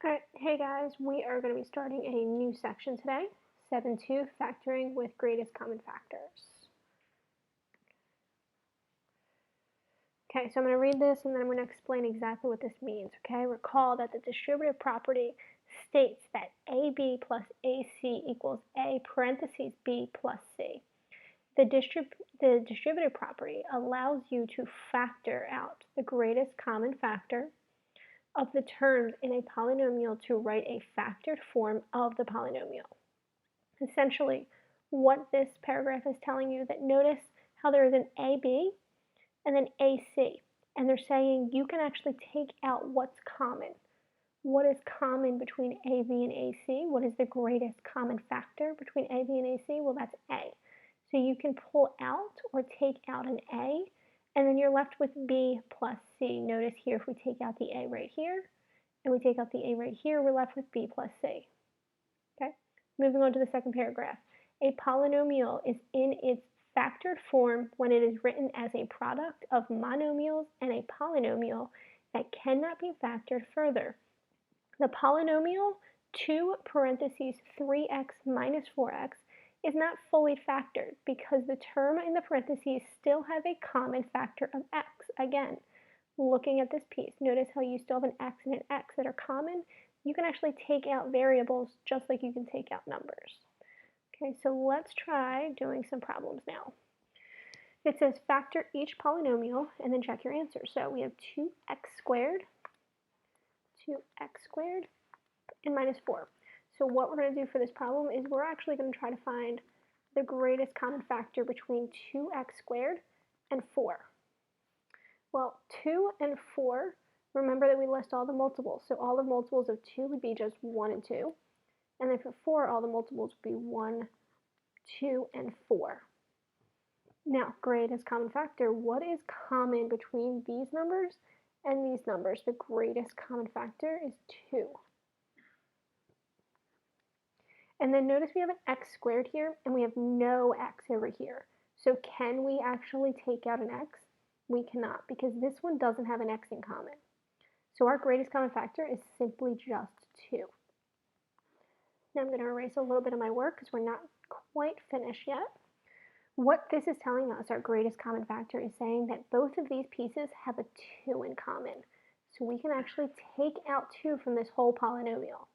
Alright, hey guys, we are going to be starting a new section today, 7.2, factoring with greatest common factors. Okay, so I'm going to read this and then I'm going to explain exactly what this means, okay? Recall that the distributive property states that AB plus AC equals A parentheses B plus C. The distributive property allows you to factor out the greatest common factor of the terms in a polynomial to write a factored form of the polynomial. Essentially, what this paragraph is telling you that notice how there is an AB and an AC, and they're saying you can actually take out what's common. What is common between AB and AC? What is the greatest common factor between AB and AC? Well, that's A. So you can pull out or take out an A, and then you're left with B plus C. Notice here, if we take out the A right here, and we take out the A right here, we're left with B plus C. Okay, moving on to the second paragraph. A polynomial is in its factored form when it is written as a product of monomials and a polynomial that cannot be factored further. The polynomial 2 parentheses 3x minus 4x is not fully factored because the term in the parentheses still have a common factor of x. Again, looking at this piece, notice how you still have an x and an x that are common. You can actually take out variables just like you can take out numbers. Okay, so let's try doing some problems now. It says factor each polynomial and then check your answer. So we have 2x squared, and minus 4. So what we're going to do for this problem is we're actually going to try to find the greatest common factor between 2x squared and 4. Well, 2 and 4, remember that we list all the multiples. So all the multiples of 2 would be just 1 and 2. And then for 4, all the multiples would be 1, 2, and 4. Now, greatest common factor, what is common between these numbers and these numbers? The greatest common factor is 2. And then notice we have an x squared here, and we have no x over here. So can we actually take out an x? We cannot, because this one doesn't have an x in common. So our greatest common factor is simply just 2. Now I'm going to erase a little bit of my work because we're not quite finished yet. What this is telling us, our greatest common factor, is saying that both of these pieces have a 2 in common. So we can actually take out 2 from this whole polynomial.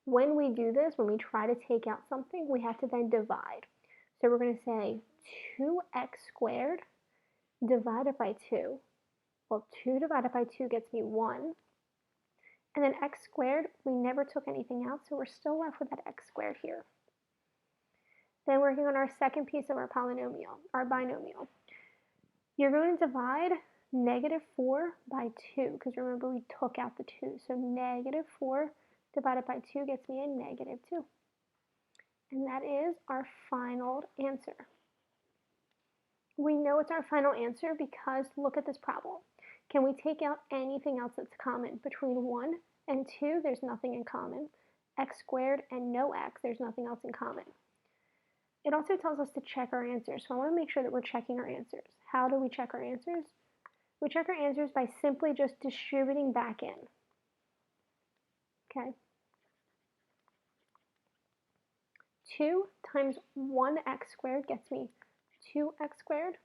When we do this, when we try to take out something, we have to then divide. So we're going to say 2x squared divided by 2. Well, 2 divided by 2 gets me 1. And then x squared, we never took anything out, so we're still left with that x squared here. Then working on our second piece of our polynomial, our binomial. You're going to divide negative 4 by 2, because remember we took out the 2. So negative 4 divided by 2 gets me a negative 2. And that is our final answer. We know it's our final answer because look at this problem. Can we take out anything else that's common? Between 1 and 2, there's nothing in common. X squared and no x, there's nothing else in common. It also tells us to check our answers. So I want to make sure that we're checking our answers. How do we check our answers? We check our answers by simply just distributing back in. Okay. 2 times 1x squared gets me 2x squared.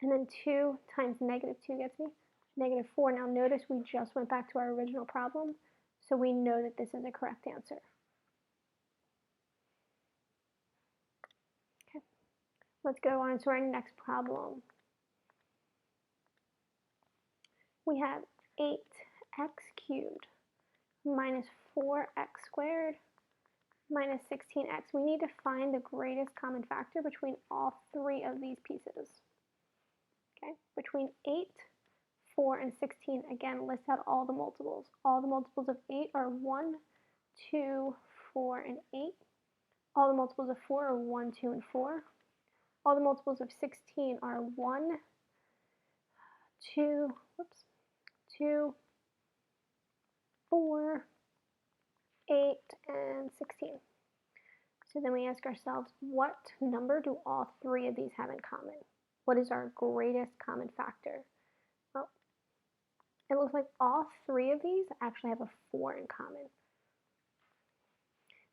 And then 2 times negative 2 gets me negative 4. Now notice we just went back to our original problem, so we know that this is a correct answer. Okay, let's go on to our next problem. We have 8x cubed minus 4x squared minus 16x. We need to find the greatest common factor between all three of these pieces. Okay, between 8, 4, and 16, again, list out all the multiples. All the multiples of 8 are 1, 2, 4, and 8. All the multiples of 4 are 1, 2, and 4. All the multiples of 16 are 1, 2, 4, 8, and 16. So then we ask ourselves, what number do all three of these have in common? What is our greatest common factor? Well, it looks like all three of these actually have a 4 in common.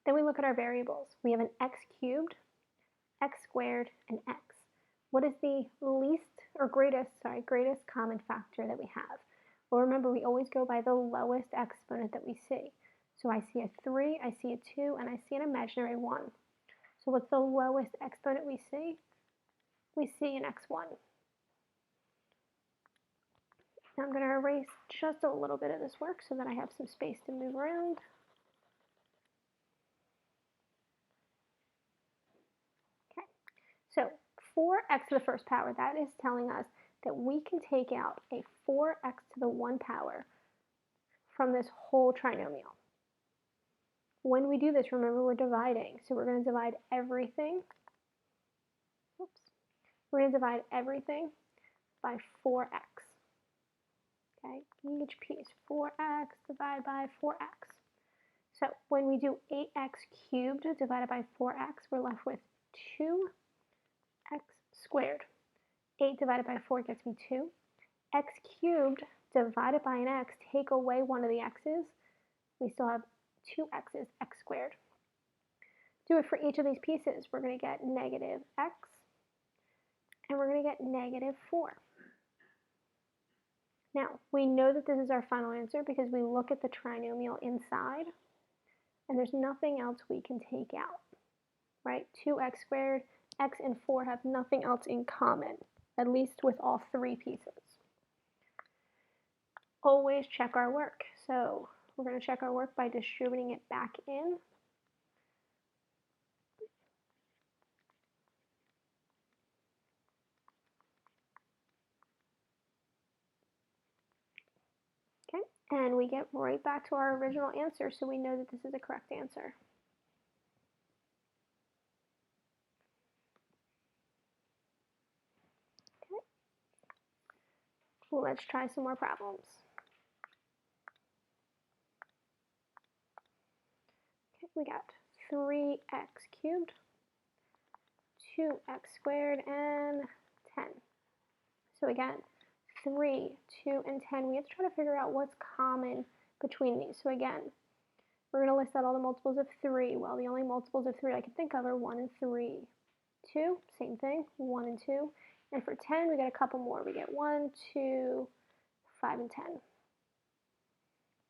Then we look at our variables. We have an x cubed, x squared, and x. What is the greatest common factor that we have? Well, remember, we always go by the lowest exponent that we see. So I see a 3, I see a 2, and I see an imaginary 1. So what's the lowest exponent we see? We see an x1. Now I'm going to erase just a little bit of this work so that I have some space to move around. Okay, so 4x to the first power, that is telling us that we can take out a 4x to the 1 power from this whole trinomial. When we do this, remember we're dividing, so we're going to divide everything. Oops. We're going to divide everything by 4x. Okay, each piece, 4x divided by 4x. So when we do 8x cubed divided by 4x, we're left with 2x squared. 8 divided by 4 gets me 2. X cubed divided by an x, take away one of the x's, we still have 2 x's, x squared. Do it for each of these pieces. We're going to get negative x, and we're going to get negative 4. Now, we know that this is our final answer because we look at the trinomial inside, and there's nothing else we can take out, right? 2x squared, x and 4 have nothing else in common, at least with all 3 pieces. Always check our work. So we're going to check our work by distributing it back in. Okay, and we get right back to our original answer, so we know that this is a correct answer. Okay, well, let's try some more problems. Okay, we got 3x cubed, 2x squared, and 10. So again, 3, 2, and 10, we have to try to figure out what's common between these. So again, we're going to list out all the multiples of 3. Well, the only multiples of 3 I can think of are 1 and 3. 2, same thing, 1 and 2. And for 10, we get a couple more. We get 1, 2, 5, and 10.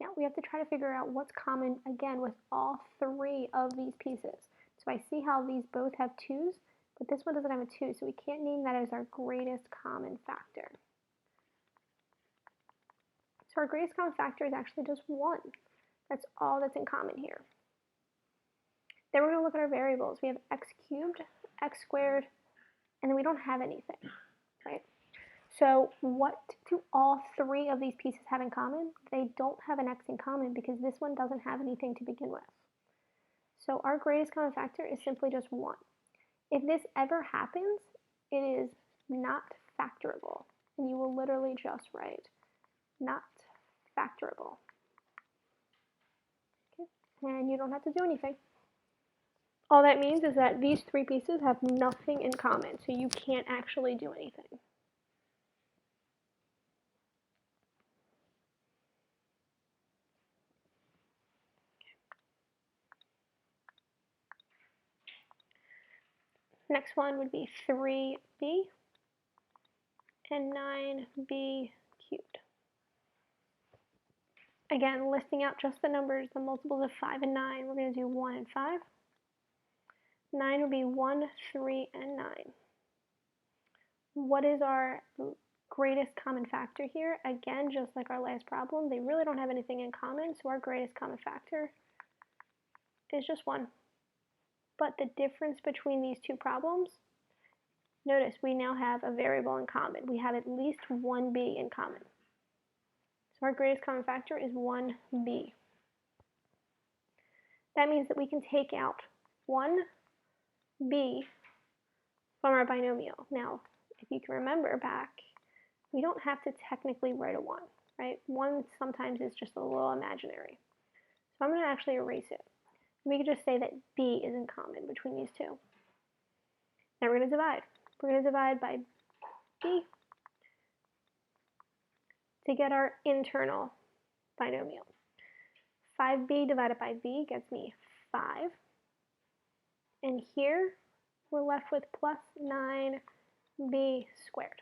Now, we have to try to figure out what's common, again, with all 3 of these pieces. So I see how these both have 2's, but this one doesn't have a 2, so we can't name that as our greatest common factor. So our greatest common factor is actually just 1. That's all that's in common here. Then we're going to look at our variables. We have x cubed, x squared, and then we don't have anything, right? So what do all 3 of these pieces have in common? They don't have an x in common because this one doesn't have anything to begin with. So our greatest common factor is simply just 1. If this ever happens, it is not factorable. And you will literally just write not factorable. Okay. And you don't have to do anything. All that means is that these 3 pieces have nothing in common, so you can't actually do anything. Next one would be 3b and 9b cubed. Again, listing out just the numbers, the multiples of 5 and 9, we're going to do 1 and 5. 9 would be 1, 3, and 9. What is our greatest common factor here? Again, just like our last problem, they really don't have anything in common, so our greatest common factor is just 1. But the difference between these 2 problems, notice we now have a variable in common. We have at least 1b in common. So our greatest common factor is 1b. That means that we can take out 1b from our binomial. Now, if you can remember back, we don't have to technically write a 1, right? 1 sometimes is just a little imaginary. So I'm going to actually erase it. We could just say that b is in common between these 2. Now we're going to divide. We're going to divide by b to get our internal binomial. 5b divided by b gets me 5. And here we're left with plus 9b squared.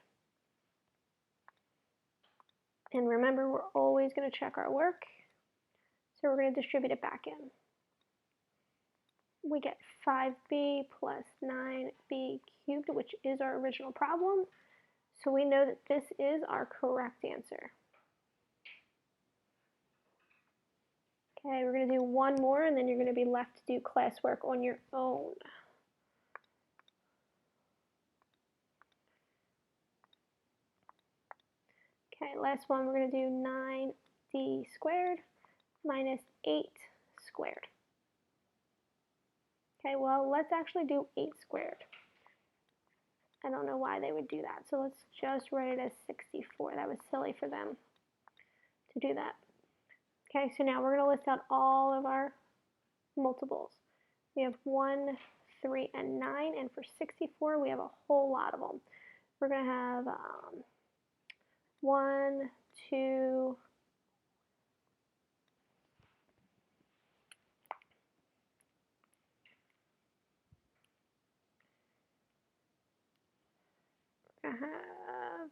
And remember, we're always going to check our work. So we're going to distribute it back in. We get 5b plus 9b cubed, which is our original problem. So we know that this is our correct answer. Okay, we're going to do one more, and then you're going to be left to do classwork on your own. Okay, last one, we're going to do 9d squared minus 8 squared. Okay, well, let's actually do 8 squared. I don't know why they would do that, so let's just write it as 64. That was silly for them to do that. Okay, so now we're going to list out all of our multiples. We have 1, 3, and 9, and for 64, we have a whole lot of them. We're going to have 1, 2, I have,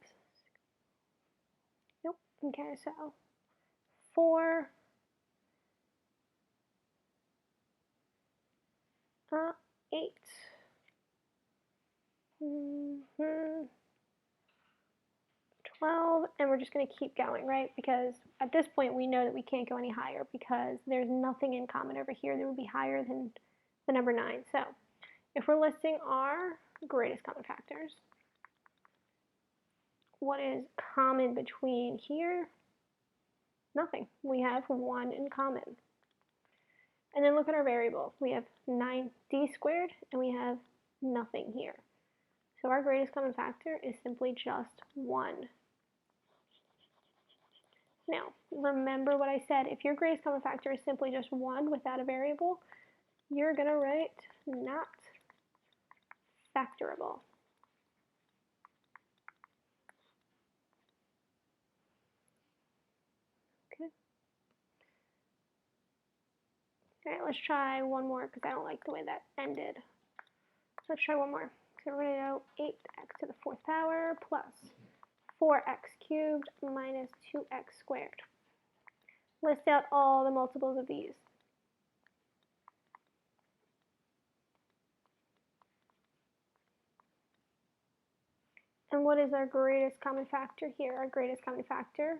nope, okay, so 4, 8, 12, and we're just going to keep going, right? Because at this point we know that we can't go any higher because there's nothing in common over here that would be higher than the number 9. So if we're listing our greatest common factors, what is common between here? Nothing. We have 1 in common. And then look at our variable. We have 9d squared, and we have nothing here. So our greatest common factor is simply just 1. Now, remember what I said. If your greatest common factor is simply just 1 without a variable, you're going to write not factorable. Okay. All right, let's try one more because I don't like the way that ended. So let's try one more. So we're going to go 8x to the 4th power plus 4x cubed minus 2x squared. List out all the multiples of these. And what is our greatest common factor here? Our greatest common factor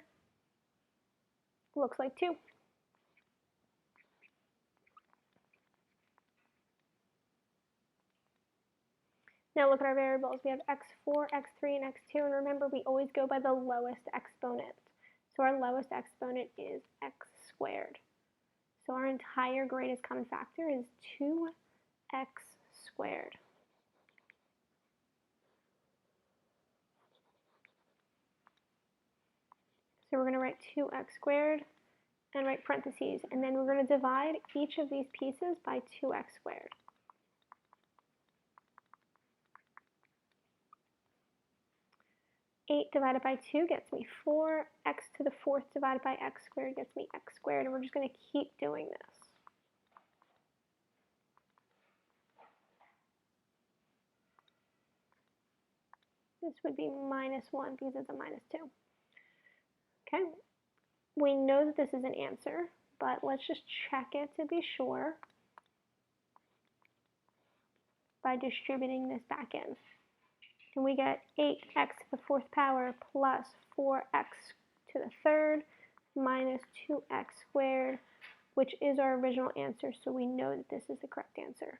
looks like 2. Now look at our variables. We have x4, x3, and x2, and remember we always go by the lowest exponent. So our lowest exponent is x squared. So our entire greatest common factor is 2x squared. So we're going to write 2x squared and write parentheses, and then we're going to divide each of these pieces by 2x squared. Eight divided by 2 gets me 4. X to the 4th divided by x squared gets me x squared, and we're just going to keep doing this. This would be minus 1 because it's a minus 2. Okay, we know that this is an answer, but let's just check it to be sure by distributing this back in. And we get 8x to the 4th power plus 4x to the 3rd minus 2x squared, which is our original answer, so we know that this is the correct answer.